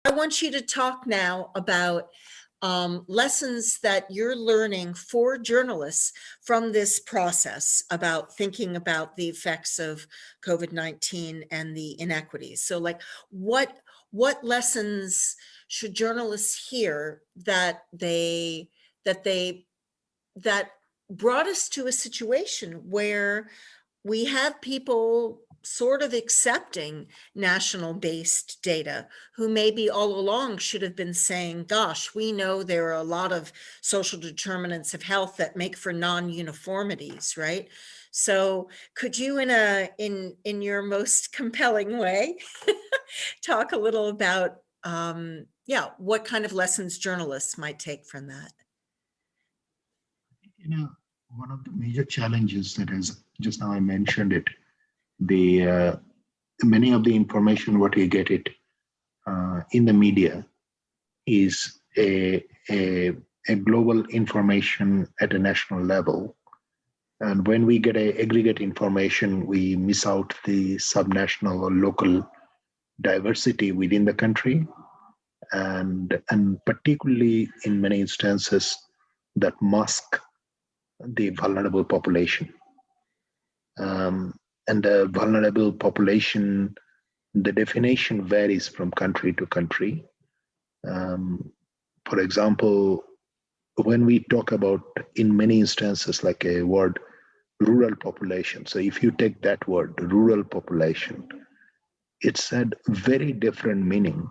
I want you to talk now about lessons that you're learning for journalists from this process about thinking about the effects of COVID-19 and the inequities. So like what lessons should journalists hear that that brought us to a situation where we have people sort of accepting national-based data who maybe all along should have been saying, gosh, we know there are a lot of social determinants of health that make for non-uniformities, right? So could you in your most compelling way talk a little about what kind of lessons journalists might take from that? One of the major challenges that is, just now I mentioned it, the many of the information what we get it in the media is a global information at a national level. And when we get a aggregate information, we miss out the subnational or local diversity within the country. And particularly in many instances that mask the vulnerable population. And the vulnerable population, the definition varies from country to country. For example, when we talk about, in many instances, like a word, rural population. So if you take that word, rural population, it's had very different meaning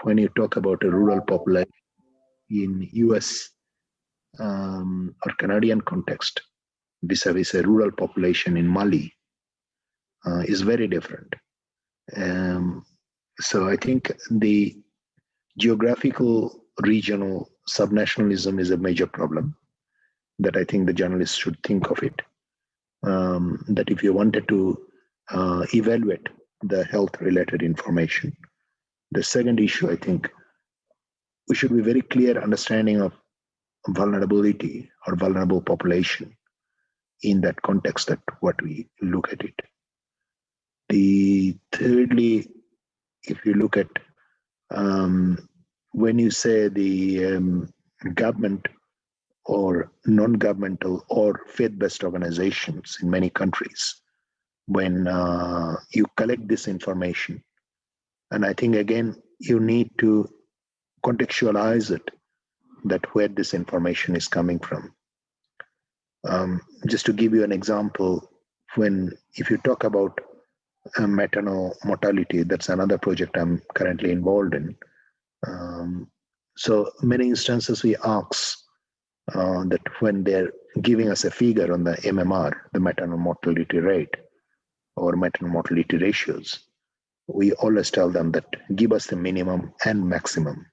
when you talk about a rural population in US or Canadian context, vis-a-vis a rural population in Mali, is very different. So I think the geographical, regional subnationalism is a major problem that I think the journalists should think of it. That if you wanted to evaluate the health-related information, the second issue, I think, we should be very clear understanding of vulnerability or vulnerable population in that context, that what we look at it. The thirdly, if you look at when you say the government or non-governmental or faith-based organizations in many countries, when you collect this information, and I think again you need to contextualize it, that where this information is coming from. Just to give you an example, if you talk about maternal mortality, that's another project I'm currently involved in. So many instances we ask that when they're giving us a figure on the MMR, the maternal mortality rate or maternal mortality ratios, we always tell them that give us the minimum and maximum.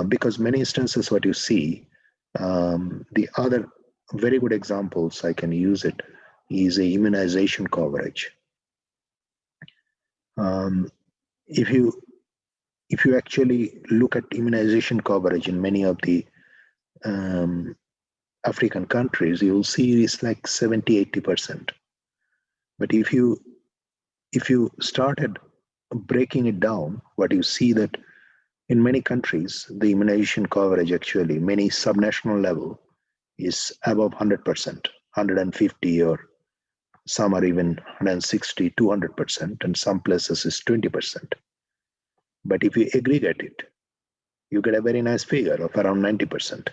Because many instances what you see, the other very good examples I can use it is a immunization coverage. If you actually look at immunization coverage in many of the African countries, you'll see it's like 70-80%. But if you started breaking it down, what you see that in many countries, the immunization coverage actually, many subnational level is above 100%, 150, or some are even 160, 200%, and some places is 20%. But if you aggregate it, you get a very nice figure of around 90%.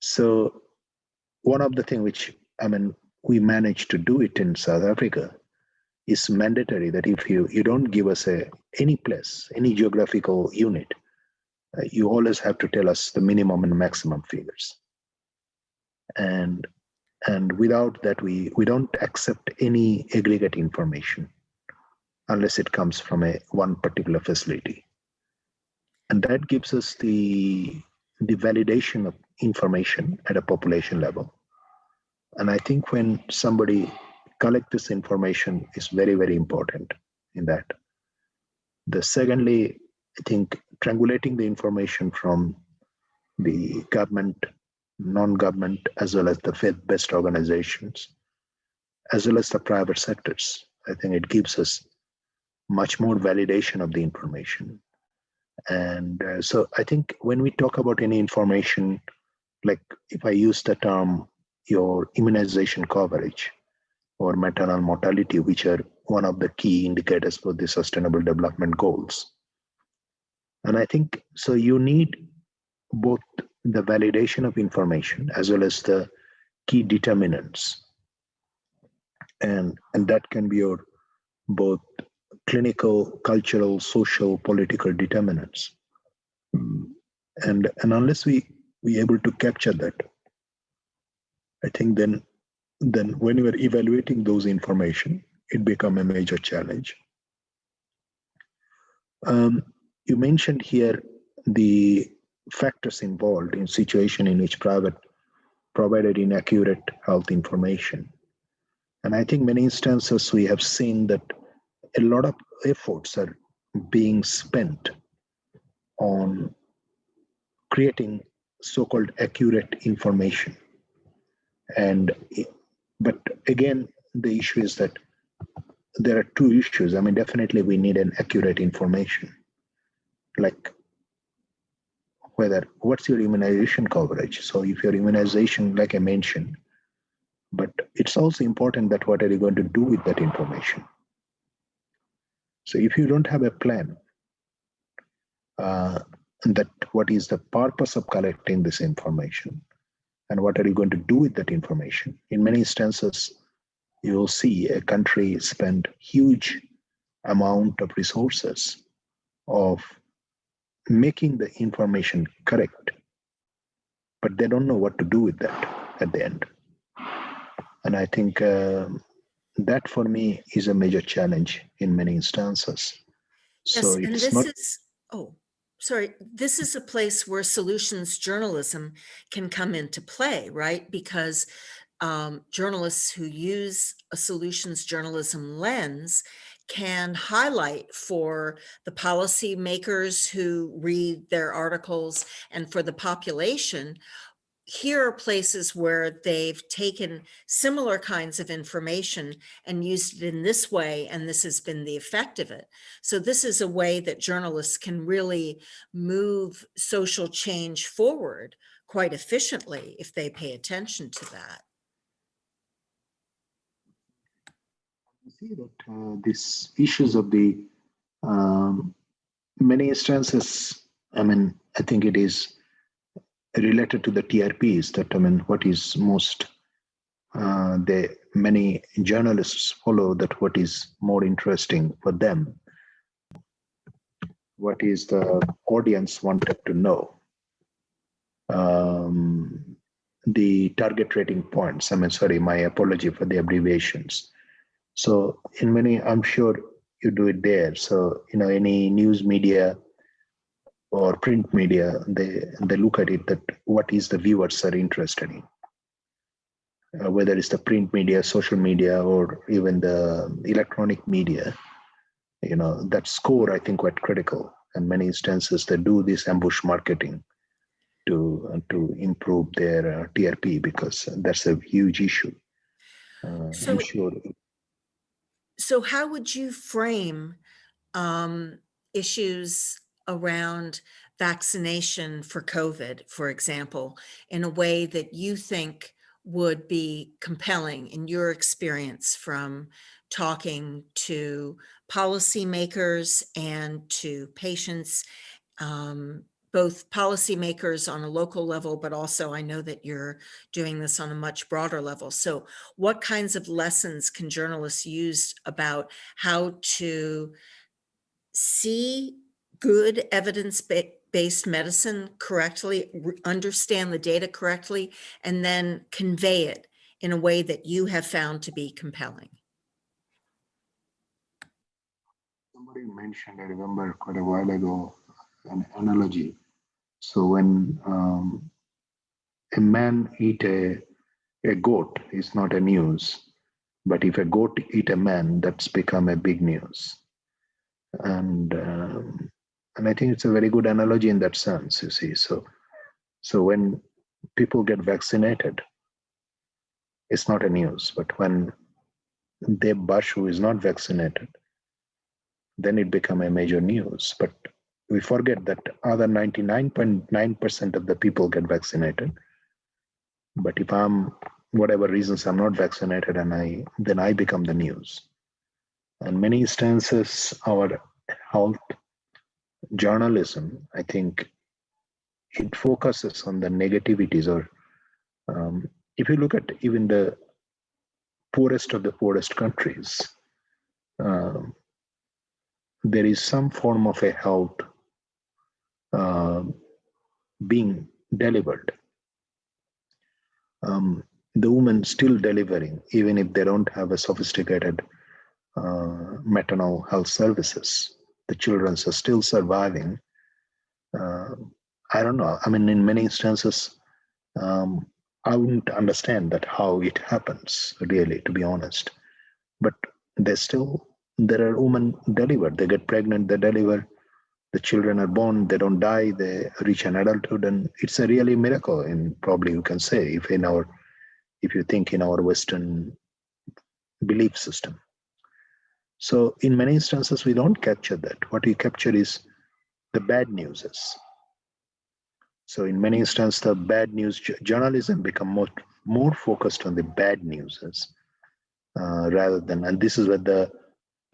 So one of the things which, we managed to do it in South Africa is mandatory, that if you don't give us any place, any geographical unit, you always have to tell us the minimum and maximum figures. And without that, we don't accept any aggregate information unless it comes from one particular facility. And that gives us the validation of information at a population level. And I think when somebody collect this information is very, very important in that. Secondly, I think triangulating the information from the government, non-government, as well as the faith-based organizations, as well as the private sectors, I think it gives us much more validation of the information. And so I think when we talk about any information, like if I use the term your immunization coverage or maternal mortality, which are one of the key indicators for the sustainable development goals. And I think so you need both the validation of information as well as the key determinants. And that can be your both clinical, cultural, social, political determinants. And unless we able to capture that, I think then when you are evaluating those information, it become a major challenge. You mentioned here the factors involved in situation in which private provided inaccurate health information. And I think many instances we have seen that a lot of efforts are being spent on creating so-called accurate information. But again, the issue is that there are two issues. I mean, definitely we need an accurate information, like what's your immunization coverage? So if your immunization, like I mentioned, but it's also important that what are you going to do with that information? So if you don't have a plan, that what is the purpose of collecting this information and what are you going to do with that information? In many instances, you will see a country spend huge amount of resources of making the information correct, but they don't know what to do with that at the end. And I think that for me is a major challenge in many instances. Yes, So and it's this not. is, oh, sorry, this is a place where solutions journalism can come into play, right? Because journalists who use a solutions journalism lens can highlight for the policymakers who read their articles and for the population. Here are places where they've taken similar kinds of information and used it in this way, and this has been the effect of it. So this is a way that journalists can really move social change forward quite efficiently if they pay attention to that. You see that these issues of the um, many instances, I mean, I think it is related to the TRPs that, I mean, what is most, many journalists follow that what is more interesting for them, what is the audience wanted to know. The target rating points, I mean, sorry, my apology for the abbreviations. So in many, I'm sure you do it there. So, any news media or print media, they look at it that what is the viewers are interested in, whether it's the print media, social media, or even the electronic media. That score, I think, quite critical. And many instances they do this ambush marketing to improve their TRP, because that's a huge issue. I'm So, sure. so how would you frame issues around vaccination for COVID, for example, in a way that you think would be compelling in your experience from talking to policymakers and to patients, both policymakers on a local level, but also I know that you're doing this on a much broader level. So what kinds of lessons can journalists use about how to see good evidence-based medicine correctly, understand the data correctly, and then convey it in a way that you have found to be compelling? Somebody mentioned, I remember quite a while ago, an analogy. So when a man eat a goat, is not a news, but if a goat eat a man, that's become a big news. And I think it's a very good analogy in that sense. You see, so when people get vaccinated, it's not a news, but when Debashis Basu is not vaccinated, then it become a major news. But we forget that other 99.9% of the people get vaccinated. But if whatever reasons I'm not vaccinated, and then I become the news. And many instances, our health journalism, I think, it focuses on the negativities. Or if you look at even the poorest of the poorest countries, there is some form of a health being delivered. The women still delivering, even if they don't have a sophisticated maternal health services. The children are still surviving. I don't know. I mean, in many instances, I wouldn't understand that how it happens, really, to be honest. But there are women delivered. They get pregnant, they deliver. The children are born, they don't die, they reach an adulthood, and it's a really miracle. And probably you can say, if you think in our Western belief system. So in many instances, we don't capture that. What we capture is the bad news. So in many instances, the bad news journalism become more focused on the bad news rather than, and this is where the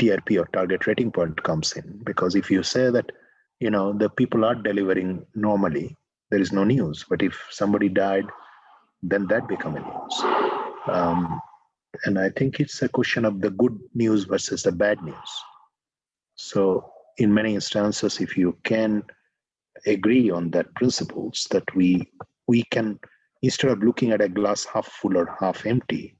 TRP or target rating point comes in. Because if you say that, the people are delivering normally, there is no news. But if somebody died, then that become a news. And I think it's a question of the good news versus the bad news. So in many instances, if you can agree on that principles, that we can, instead of looking at a glass half full or half empty,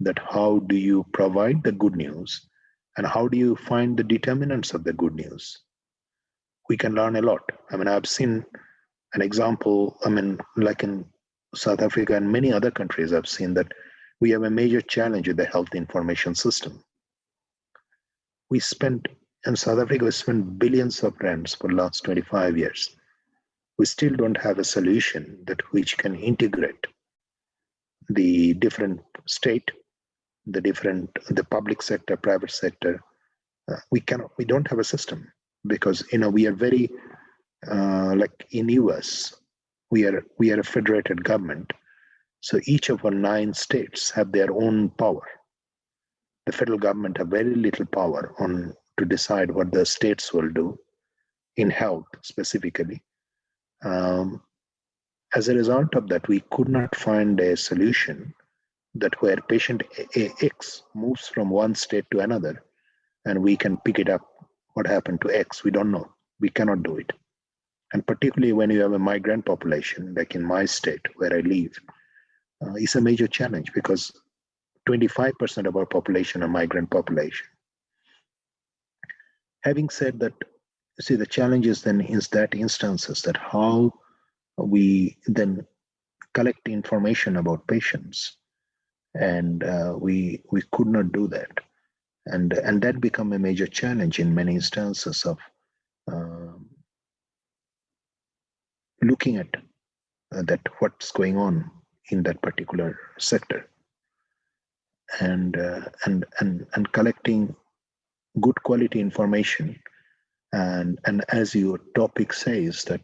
that how do you provide the good news and how do you find the determinants of the good news? We can learn a lot. I mean, I've seen an example, like in South Africa and many other countries, I've seen that we have a major challenge with the health information system. In South Africa, we spent billions of rands for the last 25 years. We still don't have a solution which can integrate the different state, the public sector, private sector. We don't have a system because, we are very, like in US, we are a federated government. So each of our 9 states have their own power. The federal government have very little power to decide what the states will do in health specifically. As a result of that, we could not find a solution that where patient X moves from one state to another, and we can pick it up what happened to X. We don't know. We cannot do it. And particularly when you have a migrant population, like in my state where I live, it's a major challenge because 25% of our population are migrant population. Having said that, see, the challenge is then is that instances that how we then collect information about patients, and we could not do that, and that become a major challenge in many instances of looking at that what's going on in that particular sector, and collecting good quality information, and as your topic says that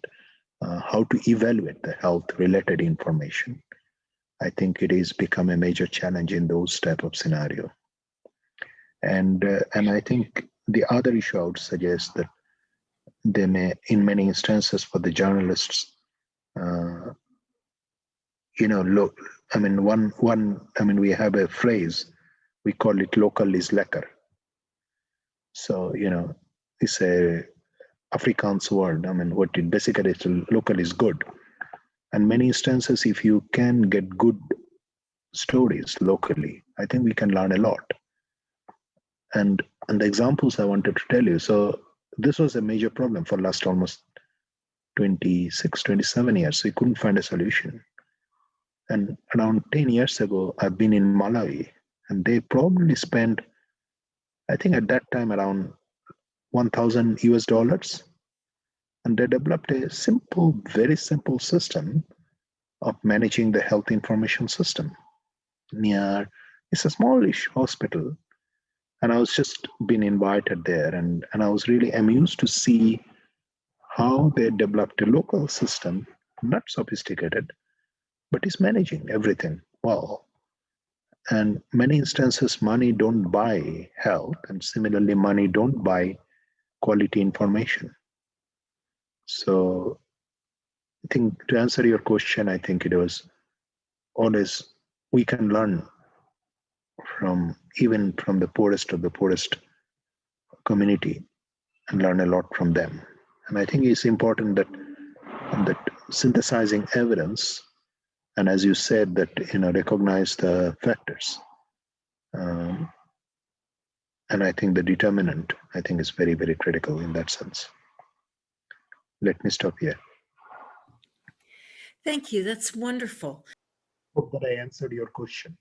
how to evaluate the health related information. I think it is become a major challenge in those type of scenario. And I think the other issue I would suggest that they may, in many instances for the journalists, look, we have a phrase, we call it local is lekker. So, it's a Afrikaans word. What it basically is, local is good. And many instances, if you can get good stories locally, I think we can learn a lot. And the examples I wanted to tell you. So this was a major problem for last almost 26, 27 years. So we couldn't find a solution. And around 10 years ago, I've been in Malawi, and they probably spent, I think at that time, around $1,000, and they developed a very simple system of managing the health information system. It's a smallish hospital, And I was just been invited there, and I was really amused to see how they developed a local system, not sophisticated, but is managing everything well. And many instances, money don't buy health, and similarly, money don't buy quality information. So I think to answer your question, I think it was always we can learn from even from the poorest of the poorest community and learn a lot from them. And I think it's important that synthesizing evidence, and as you said, that recognize the factors. Um, and I think the determinant, I think, is very, very critical in that sense. Let me stop here. Thank you. That's wonderful. Hope that I answered your question.